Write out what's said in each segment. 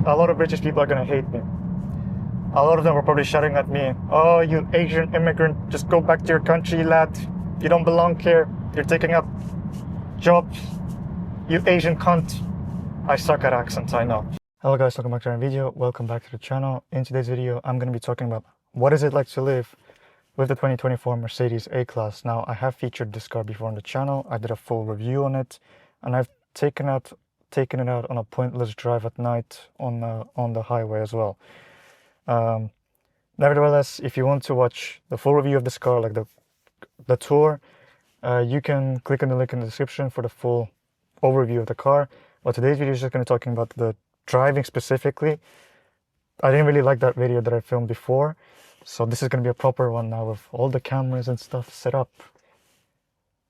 A lot of British people are gonna hate me. A lot of them were probably shouting at me, "Oh, you Asian immigrant, just go back to your country, lad. You don't belong here. You're taking up jobs. You Asian cunt." I suck at accents, I know. Hello guys, welcome back to another video. Welcome back to the channel. In today's video, I'm going to be talking about what is it like to live with the 2024 Mercedes A-Class. Now, I have featured this car before on the channel. I did a full review on it, and I've taken it out on a pointless drive at night on the highway as well. Nevertheless, if you want to watch the full review of this car, like the tour, you can click on the link in the description for the full overview of the car. But today's video is just going to be talking about the driving specifically. I didn't really like that video that I filmed before, so this is going to be a proper one now with all the cameras and stuff set up.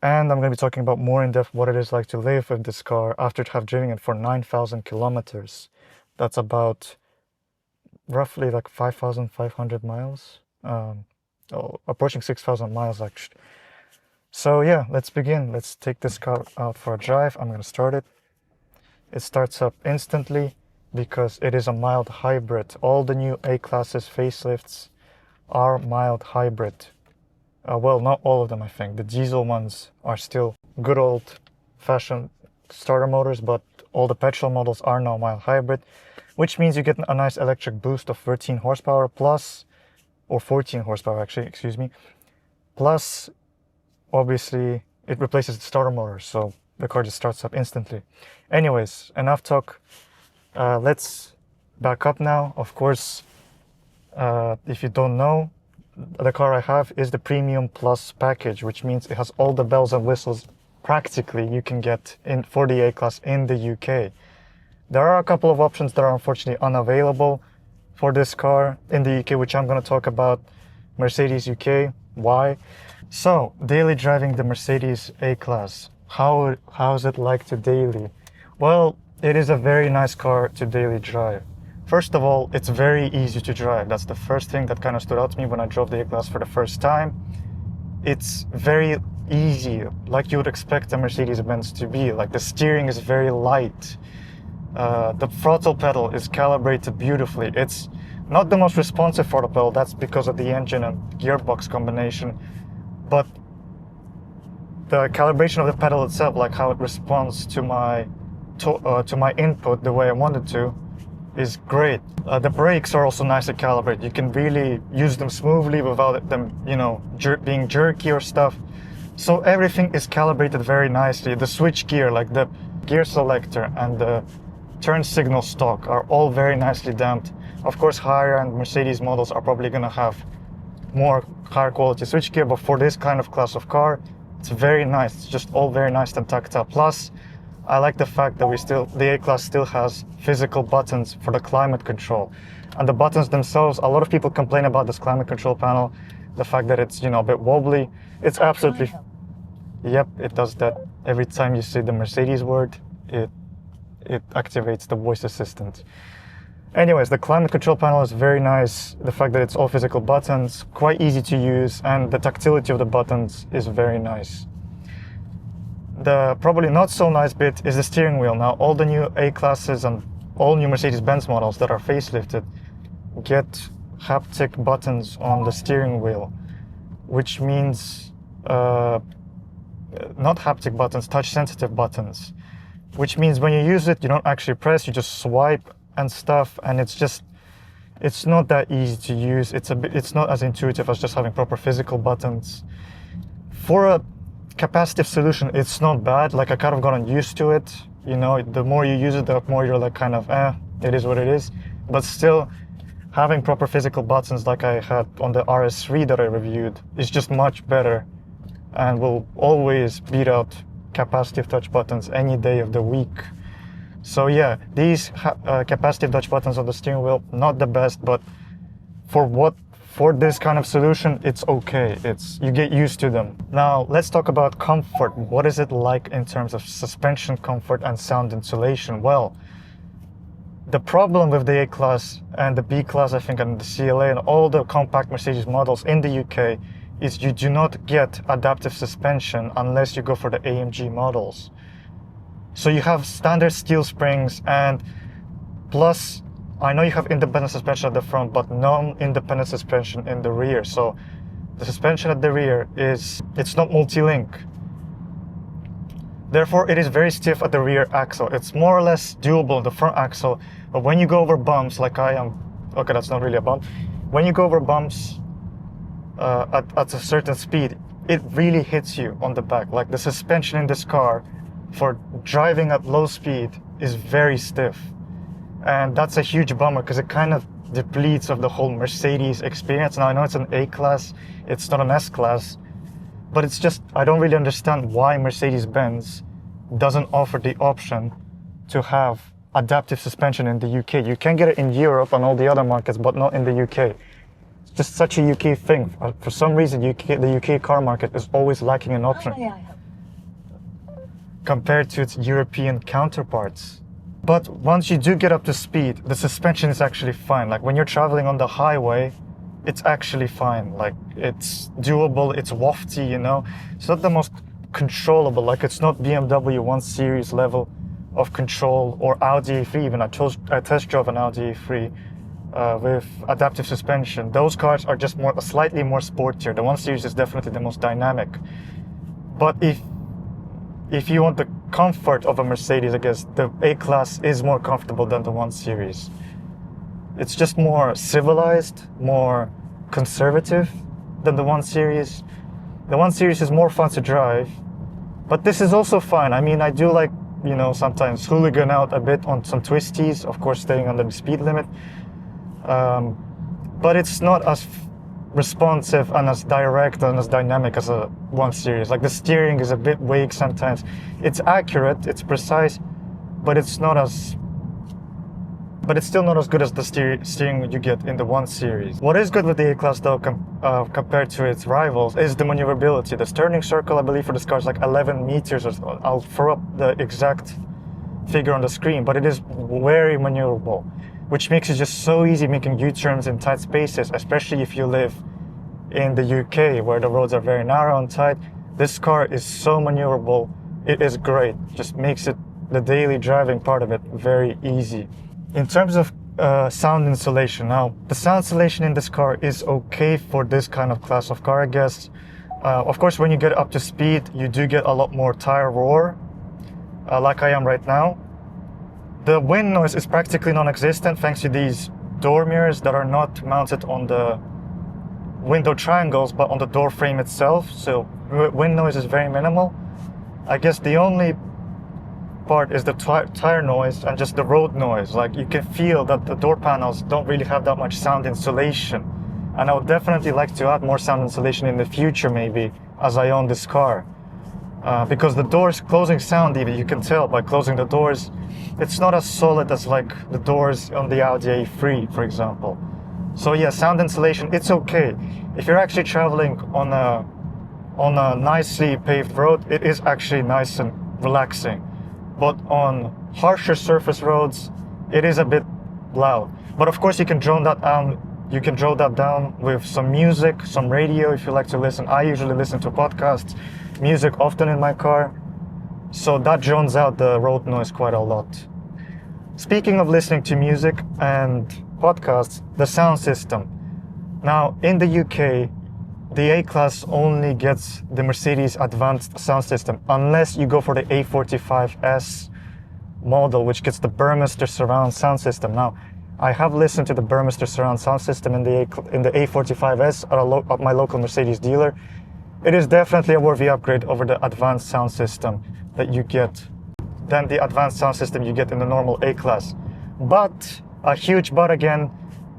And I'm going to be talking about more in depth what it is like to live with this car after to have driven it for 9,000 kilometers. That's about roughly like 5,500 miles, approaching 6,000 miles actually. So yeah, let's begin. Let's take this car out for a drive. I'm going to start it. It starts up instantly because it is a mild hybrid. All the new A-Classes facelifts are mild hybrid. Well, not all of them, I think. The diesel ones are still good old-fashioned starter motors, but all the petrol models are now mild hybrid, which means you get a nice electric boost of 13 horsepower plus, or 14 horsepower actually, excuse me, plus, obviously, it replaces the starter motor, so the car just starts up instantly. Anyways, enough talk. Let's back up now. Of course, if you don't know, the car I have is the Premium Plus package, which means it has all the bells and whistles practically you can get in for the A-Class in the UK. There are a couple of options that are unfortunately unavailable for this car in the UK, which I'm going to talk about. Mercedes UK, why? So, daily driving the Mercedes A-Class. How is it like to daily? Well, it is a very nice car to daily drive. First of all, it's very easy to drive. That's the first thing that kind of stood out to me when I drove the A-Class for the first time. It's very easy, like you would expect a Mercedes-Benz to be. Like the steering is very light. The throttle pedal is calibrated beautifully. It's not the most responsive throttle pedal. That's because of the engine and gearbox combination. But the calibration of the pedal itself, like how it responds to my input the way I want it to, is great. The brakes are also nicely calibrated. You can really use them smoothly without them, being jerky or stuff. So everything is calibrated very nicely. The switch gear, like the gear selector and the turn signal stalk, are all very nicely damped. Of course, higher-end Mercedes models are probably going to have more higher quality switch gear, but for this kind of class of car, it's very nice. It's just all very nice and tactile. Plus, I like the fact that the A-Class still has physical buttons for the climate control. And the buttons themselves, a lot of people complain about this climate control panel, the fact that it's, a bit wobbly. It's absolutely, yep, it does that. Every time you say the Mercedes word, it activates the voice assistant. Anyways, the climate control panel is very nice. The fact that it's all physical buttons, quite easy to use, and the tactility of the buttons is very nice. The probably not so nice bit is the steering wheel. Now, all the new A-Classes and all new Mercedes-Benz models that are facelifted get haptic buttons on the steering wheel, which means not haptic buttons, touch-sensitive buttons, which means when you use it, you don't actually press, you just swipe and stuff, and it's not that easy to use. It's not as intuitive as just having proper physical buttons. For a capacitive solution, it's not bad. Like, I kind of gotten used to it. The more you use it, the more you're like kind of, it is what it is. But still, having proper physical buttons like I had on the RS3 that I reviewed is just much better and will always beat out capacitive touch buttons any day of the week. So yeah, these capacitive touch buttons on the steering wheel, not the best, but for this kind of solution, it's okay. You get used to them. Now, let's talk about comfort. What is it like in terms of suspension comfort and sound insulation? Well, the problem with the A-Class and the B-Class, I think, and the CLA and all the compact Mercedes models in the UK is you do not get adaptive suspension unless you go for the AMG models. So you have standard steel springs, and plus I know you have independent suspension at the front, but non-independent suspension in the rear. So the suspension at the rear it's not multi-link. Therefore, it is very stiff at the rear axle. It's more or less doable in the front axle, but when you go over bumps, like I am, okay, that's not really a bump. When you go over bumps at a certain speed, it really hits you on the back. Like the suspension in this car for driving at low speed is very stiff. And that's a huge bummer because it kind of depletes of the whole Mercedes experience. Now I know it's an A-Class, it's not an S-Class, but it's just, I don't really understand why Mercedes-Benz doesn't offer the option to have adaptive suspension in the UK. You can get it in Europe and all the other markets, but not in the UK. It's just such a UK thing. For some reason, the UK car market is always lacking an option compared to its European counterparts. But once you do get up to speed, the suspension is actually fine. Like when you're traveling on the highway, it's actually fine. Like it's doable, it's wafty, you know. It's not the most controllable, like it's not BMW 1 Series level of control or Audi A3 even. I test drove an Audi A3 with adaptive suspension. Those cars are just slightly more sportier. The 1 Series is definitely the most dynamic. But if you want the comfort of a Mercedes, I guess the A-Class is more comfortable than the 1 Series. It's just more civilized, more conservative than the 1 Series. The 1 Series is more fun to drive, but this is also fine. I mean, I do like, you know, sometimes hooligan out a bit on some twisties, of course staying under the speed limit. But it's not as responsive and as direct and as dynamic as a 1 Series. Like the steering is a bit vague sometimes. It's accurate, it's precise, but it's still not as good as the steering you get in the 1 Series. What is good with the A-Class though, compared to its rivals, is the maneuverability. The turning circle, I believe, for this car is like 11 meters or so. I'll throw up the exact figure on the screen, but it is very maneuverable, which makes it just so easy making U-turns in tight spaces, especially if you live in the UK where the roads are very narrow and tight. This car is so maneuverable. It is great. Just makes it, the daily driving part of it, very easy. In terms of sound insulation, now the sound insulation in this car is okay for this kind of class of car, I guess. Of course, when you get up to speed, you do get a lot more tire roar, like I am right now. The wind noise is practically non-existent thanks to these door mirrors that are not mounted on the window triangles but on the door frame itself, so wind noise is very minimal. I guess the only part is the tire noise and just the road noise. Like you can feel that the door panels don't really have that much sound insulation, and I would definitely like to add more sound insulation in the future, maybe as I own this car, because the doors closing sound, even you can tell by closing the doors, it's not as solid as like the doors on the Audi A3, for example. So yeah, sound insulation, it's okay if you're actually traveling on a nicely paved road. It is actually nice and relaxing. But on harsher surface roads, it is a bit loud. But of course, you can drone that down. You can drone that down with some music, some radio if you like to listen. I usually listen to podcasts, music often in my car, so that drones out the road noise quite a lot. Speaking of listening to music and podcasts, the sound system. Now, in the UK, the A-Class only gets the Mercedes advanced sound system unless you go for the A45S model, which gets the Burmester surround sound system. Now, I have listened to the Burmester surround sound system in the A45S at my local Mercedes dealer. It is definitely a worthy upgrade over the advanced sound system that you get, than the advanced sound system you get in the normal A-Class. But, a huge but again,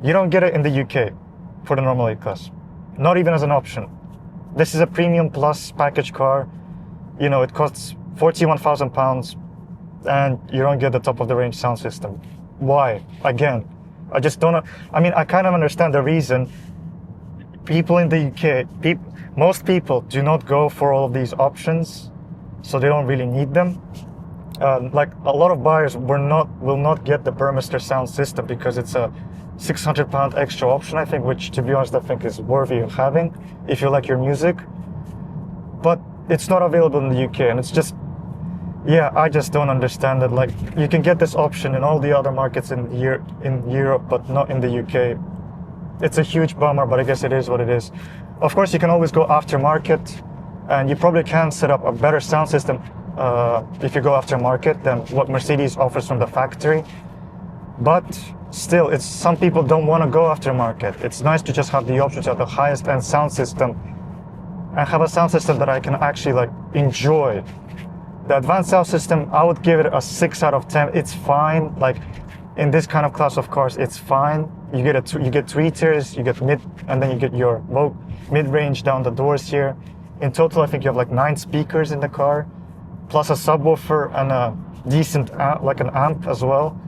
you don't get it in the UK for the normal A-Class. Not even as an option. This is a premium plus package car. You know, it costs £41,000 and you don't get the top of the range sound system. Why? Again, I just don't know. I mean, I kind of understand the reason. People in the UK, most people do not go for all of these options, so they don't really need them. Like a lot of buyers will not get the Burmester sound system because it's a £600 extra option, I think, which to be honest I think is worthy of having if you like your music. But it's not available in the UK, and it's just, Yeah, I just don't understand it. Like, you can get this option in all the other markets in Europe, but not in the UK. It's a huge bummer, but I guess it is what it is. Of course, you can always go aftermarket, and you probably can set up a better sound system if you go aftermarket than what Mercedes offers from the factory. But still, it's some people don't want to go aftermarket. It's nice to just have the option to have the highest end sound system and have a sound system that I can actually like enjoy. The advanced sound system, I would give it a 6 out of 10. It's fine. Like, in this kind of class of cars, it's fine. You get tweeters, you get mid, and then you get your mid-range down the doors here. In total, I think you have like 9 speakers in the car, plus a subwoofer and a decent like an amp as well.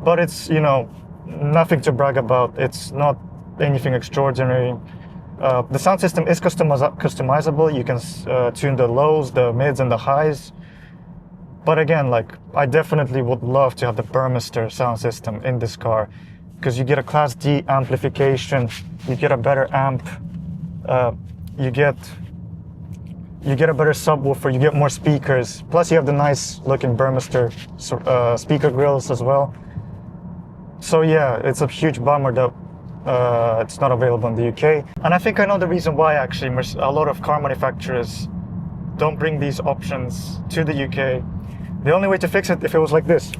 But it's, you know, nothing to brag about. It's not anything extraordinary. The sound system is customizable. You can tune the lows, the mids, and the highs. But again, like, I definitely would love to have the Burmester sound system in this car, because you get a Class D amplification, you get a better amp, you get a better subwoofer, you get more speakers. Plus, you have the nice looking Burmester speaker grills as well. So yeah, it's a huge bummer that it's not available in the UK. And I think I know the reason why, actually. A lot of car manufacturers don't bring these options to the UK. The only way to fix it, if it was like this.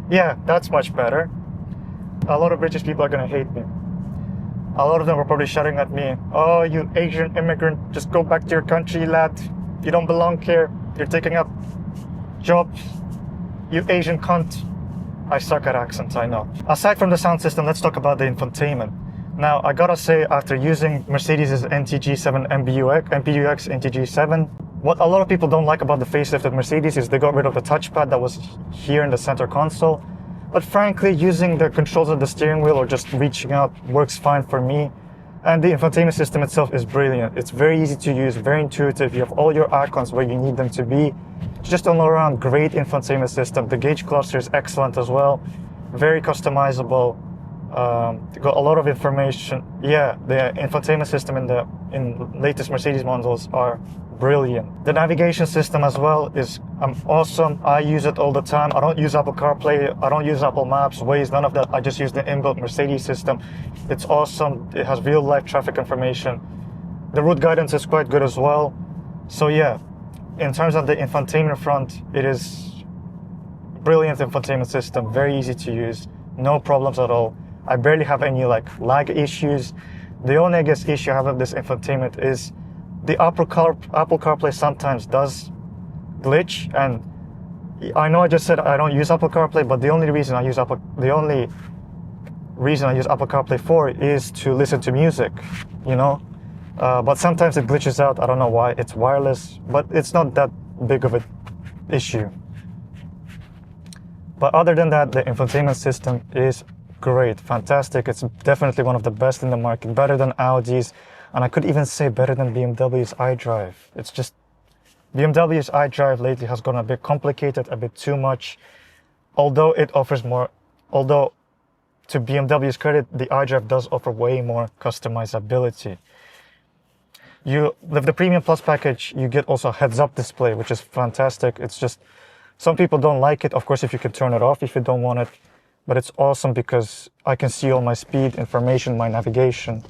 Yeah, that's much better. A lot of British people are gonna hate me. A lot of them were probably shouting at me, "Oh, you Asian immigrant, just go back to your country, lad. You don't belong here. You're taking up jobs. You Asian cunt." I suck at accents, I know. Aside from the sound system, let's talk about the infotainment. Now, I gotta say, after using Mercedes' NTG7 MBUX NTG7, what a lot of people don't like about the facelift of Mercedes is they got rid of the touchpad that was here in the center console. But frankly, using the controls of the steering wheel or just reaching out works fine for me. And the infotainment system itself is brilliant. It's very easy to use, very intuitive. You have all your icons where you need them to be. Just an all-around great infotainment system. The gauge cluster is excellent as well. Very customizable. Got a lot of information. Yeah, the infotainment system in latest Mercedes models are brilliant. The navigation system as well is awesome. I use it all the time. I don't use Apple CarPlay. I don't use Apple Maps, Waze, none of that. I just use the inbuilt Mercedes system. It's awesome. It has real-life traffic information. The route guidance is quite good as well. So yeah, in terms of the infotainment front, it is brilliant infotainment system. Very easy to use. No problems at all. I barely have any like lag issues. The only, I guess, issue I have with this infotainment is the Apple CarPlay sometimes does glitch, and I know I just said I don't use Apple CarPlay, but the only reason I use Apple CarPlay for is to listen to music, you know. But sometimes it glitches out. I don't know why. It's wireless, but it's not that big of an issue. But other than that, the infotainment system is great, fantastic. It's definitely one of the best in the market, better than Audi's, and I could even say better than BMW's iDrive. It's just, BMW's iDrive lately has gotten a bit complicated, a bit too much, although it offers more, although to BMW's credit, the iDrive does offer way more customizability. With the Premium Plus package, you get also a heads-up display, which is fantastic. It's just, some people don't like it. Of course, if you can turn it off if you don't want it, but it's awesome because I can see all my speed information, my navigation,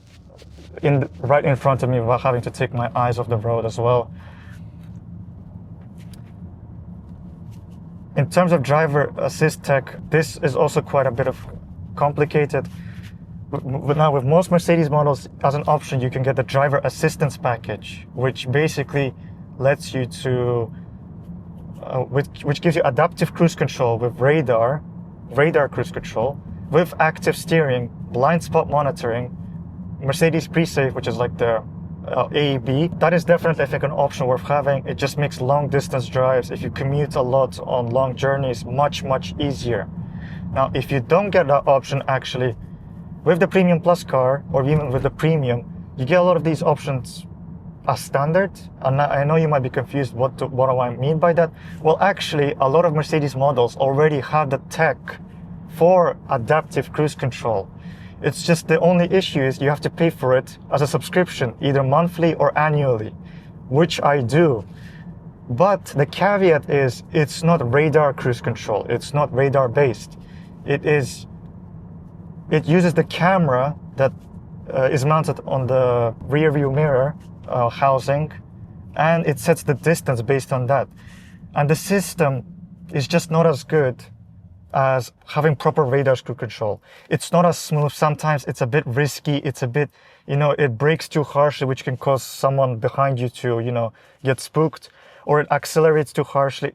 right in front of me without having to take my eyes off the road as well. In terms of driver assist tech, this is also quite a bit of complicated. Now, with most Mercedes models, as an option, you can get the driver assistance package, which basically lets you to, which gives you adaptive cruise control with radar cruise control, with active steering, blind spot monitoring, Mercedes Pre-Safe, which is like the AEB. That is definitely, I think, an option worth having. It just makes long distance drives, if you commute a lot on long journeys, much, much easier. Now, if you don't get that option, actually, with the Premium Plus car, or even with the Premium, you get a lot of these options as standard. And I know you might be confused, what do I mean by that? Well, actually, a lot of Mercedes models already have the tech for adaptive cruise control. It's just the only issue is you have to pay for it as a subscription, either monthly or annually, which I do. But the caveat is it's not radar cruise control. It's not radar based. It uses the camera that is mounted on the rear view mirror housing, and it sets the distance based on that. And the system is just not as good as having proper radar cruise control. It's not as smooth. Sometimes it's a bit risky. It's a bit, it brakes too harshly, which can cause someone behind you to, get spooked, or it accelerates too harshly.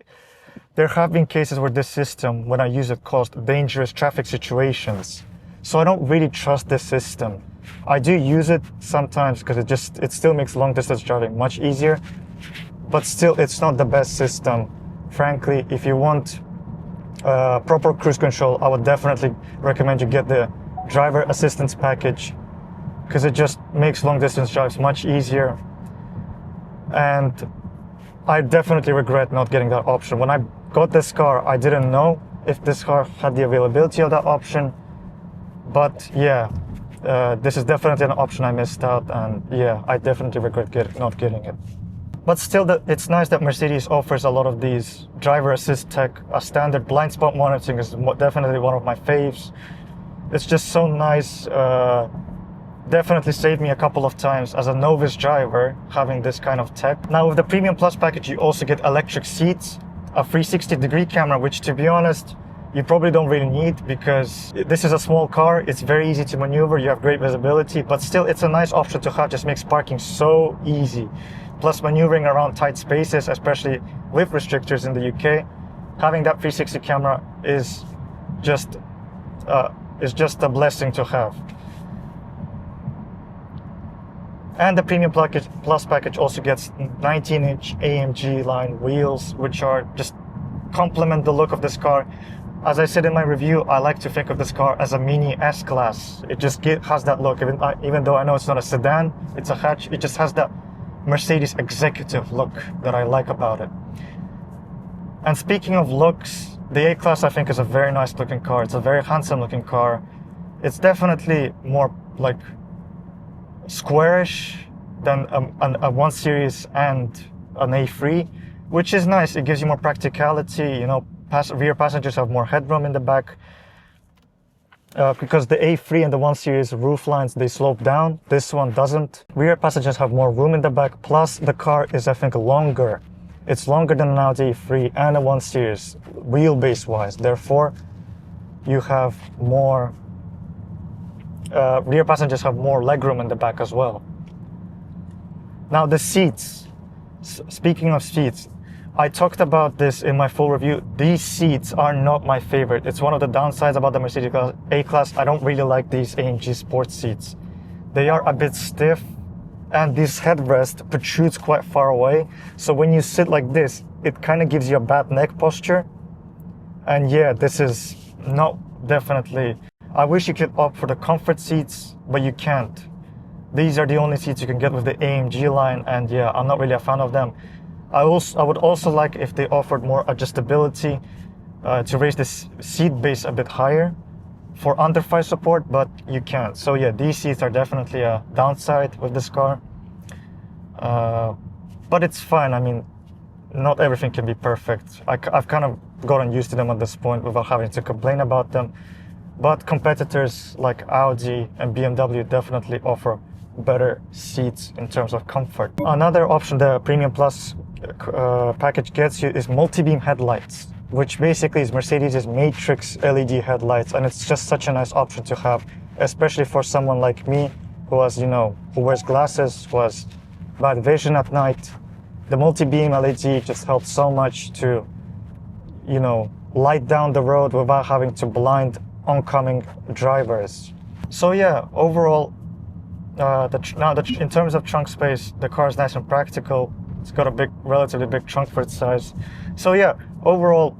There have been cases where this system, when I use it, caused dangerous traffic situations. So I don't really trust this system. I do use it sometimes because it still makes long distance driving much easier, but still it's not the best system. Frankly, if you want proper cruise control, I would definitely recommend you get the driver assistance package, because it just makes long distance drives much easier. And I definitely regret not getting that option. When I got this car, I didn't know if this car had the availability of that option. But yeah, this is definitely an option I missed out, and yeah, I definitely regret not getting it. But still, it's nice that Mercedes offers a lot of these driver assist tech. A standard blind spot monitoring is definitely one of my faves. It's just so nice. Definitely saved me a couple of times as a novice driver having this kind of tech. Now with the Premium Plus package, you also get electric seats, a 360-degree camera, which, to be honest, you probably don't really need, because this is a small car. It's very easy to maneuver. You have great visibility, but still it's a nice option to have. Just makes parking so easy. Plus, maneuvering around tight spaces, especially with restrictors in the UK, having that 360 camera is just a blessing to have. And the Premium Plus package also gets 19-inch AMG line wheels, which are just complement the look of this car. As I said in my review, I like to think of this car as a mini S-Class. It just has that look, even though I know it's not a sedan, it's a hatch. It just has that Mercedes executive look that I like about it. And speaking of looks, the A-Class I think is a very nice looking car. It's a very handsome looking car. It's definitely more like squarish than a 1 Series and an A3, which is nice. It gives you more practicality. Rear passengers have more headroom in the back, because the A3 and the 1 Series roof lines, they slope down. This one doesn't. Rear passengers have more room in the back, plus the car is, I think, longer. It's longer than an Audi A3 and a 1 Series, wheelbase wise. Therefore, you have more, rear passengers have more legroom in the back as well. Now the seats, speaking of seats, I talked about this in my full review. These seats are not my favorite. It's one of the downsides about the Mercedes A-Class. I don't really like these AMG sports seats. They are a bit stiff, and this headrest protrudes quite far away. So when you sit like this, it kind of gives you a bad neck posture. And yeah, this is not definitely. I wish you could opt for the comfort seats, but you can't. These are the only seats you can get with the AMG line, and yeah, I'm not really a fan of them. I would also like if they offered more adjustability to raise this seat base a bit higher for under-thigh support, but you can't. So yeah, these seats are definitely a downside with this car. But it's fine. I mean, not everything can be perfect. I've kind of gotten used to them at this point without having to complain about them. But competitors like Audi and BMW definitely offer better seats in terms of comfort. Another option the Premium Plus package gets you is multi-beam headlights, which basically is Mercedes' Matrix LED headlights, and it's just such a nice option to have, especially for someone like me who wears glasses, who has bad vision at night. The multi-beam LED just helps so much to, light down the road without having to blind oncoming drivers. So yeah, overall, in terms of trunk space, the car is nice and practical. It's got a relatively big trunk for its size. So yeah, overall,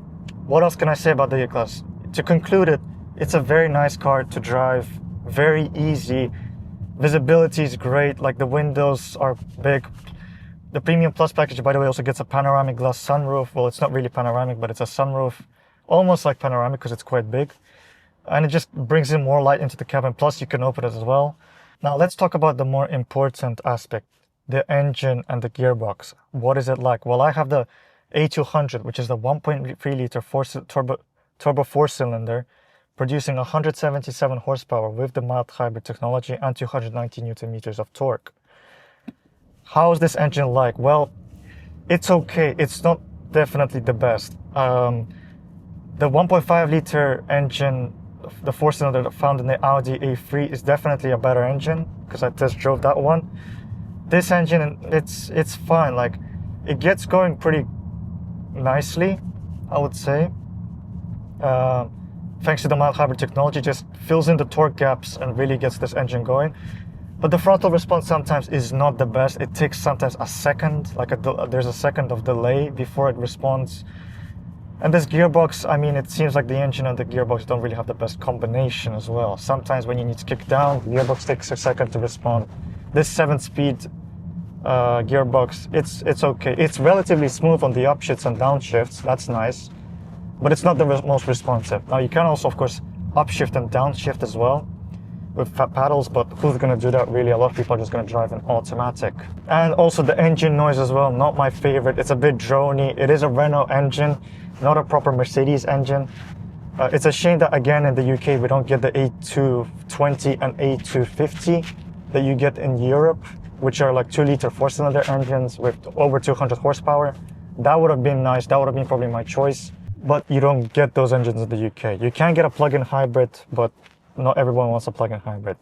what else can I say about the A-Class? To conclude it, it's a very nice car to drive, very easy. Visibility is great, like the windows are big. The Premium Plus package, by the way, also gets a panoramic glass sunroof. Well, it's not really panoramic, but it's a sunroof, almost like panoramic because it's quite big. And it just brings in more light into the cabin, plus you can open it as well. Now let's talk about the more important aspect, the engine and the gearbox. What is it like? Well, I have the A200, which is the 1.3 liter turbo 4-cylinder, producing 177 horsepower with the mild hybrid technology and 290 newton meters of torque. How is this engine like? Well, it's okay. It's not definitely the best. The 1.5 liter engine, the 4-cylinder found in the Audi A3, is definitely a better engine because I test drove that one. This engine, it's fine. Like, it gets going pretty nicely, I would say. Thanks to the mild hybrid technology, just fills in the torque gaps and really gets this engine going. But the throttle response sometimes is not the best. It takes sometimes a second, like there's a second of delay before it responds. And this gearbox, I mean, it seems like the engine and the gearbox don't really have the best combination as well. Sometimes when you need to kick down, the gearbox takes a second to respond. This 7-speed gearbox, it's okay. It's relatively smooth on the upshifts and downshifts. That's nice, but it's not the most responsive. Now you can also, of course, upshift and downshift as well with paddles, but who's going to do that really? A lot of people are just going to drive in automatic. And also the engine noise as well, not my favorite. It's a bit drony. It is a Renault engine, not a proper Mercedes engine. It's a shame that, again, in the UK we don't get the A220 and A250 that you get in Europe, which are like 2-liter 4-cylinder engines with over 200 horsepower. That would have been nice. That would have been probably my choice. But you don't get those engines in the UK. You can get a plug-in hybrid, but not everyone wants a plug-in hybrid.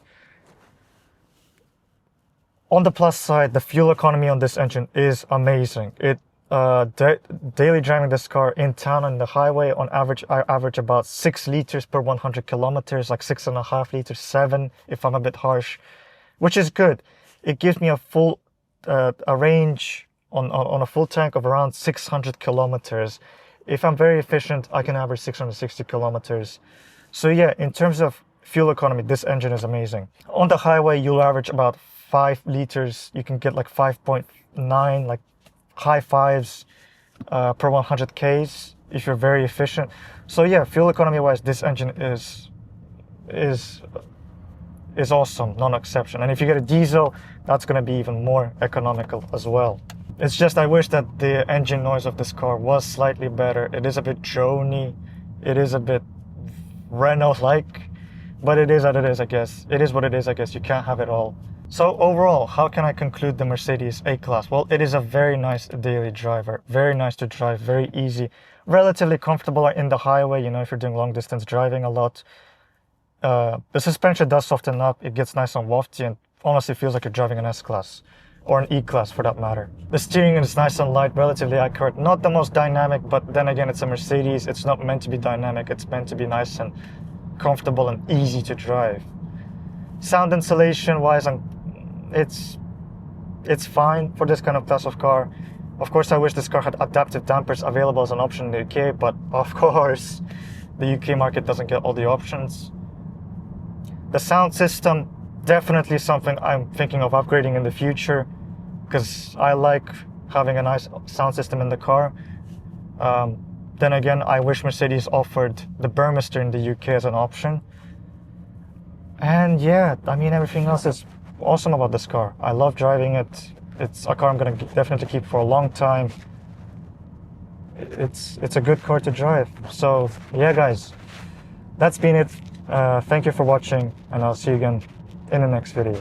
On the plus side, the fuel economy on this engine is amazing. Daily driving this car in town on the highway, on average, I average about 6 liters per 100 kilometers, like 6.5 liters, 7 if I'm a bit harsh, which is good. It gives me a full a range on a full tank of around 600 kilometers. If I'm very efficient, I can average 660 kilometers. So yeah, in terms of fuel economy, this engine is amazing. On the highway, you'll average about 5 liters. You can get like 5.9, like high 5s per 100 Ks if you're very efficient. So yeah, fuel economy wise, this engine is awesome, non-exception. And if you get a diesel, that's going to be even more economical as well. It's just I wish that the engine noise of this car was slightly better. It is a bit drony. It is a bit Renault-like, but it is what it is, I guess. It is what it is, I guess. You can't have it all. So overall, how can I conclude the Mercedes A-Class? Well, it is a very nice daily driver. Very nice to drive, very easy, relatively comfortable in the highway, you know, if you're doing long distance driving a lot. The suspension does soften up. It gets nice and wafty and honestly feels like you're driving an S-Class or an E-Class for that matter. The steering is nice and light, relatively accurate. Not the most dynamic, but then again, it's a Mercedes. It's not meant to be dynamic. It's meant to be nice and comfortable and easy to drive. Sound insulation wise, it's fine for this kind of class of car. Of course, I wish this car had adaptive dampers available as an option in the UK, but of course, the UK market doesn't get all the options. The sound system, definitely something I'm thinking of upgrading in the future, because I like having a nice sound system in the car. Then again, I wish Mercedes offered the Burmester in the UK as an option. And yeah, I mean, everything else is awesome about this car. I love driving it. It's a car I'm going to definitely keep for a long time. It's a good car to drive. So yeah, guys, that's been it. Thank you for watching, and I'll see you again in the next video.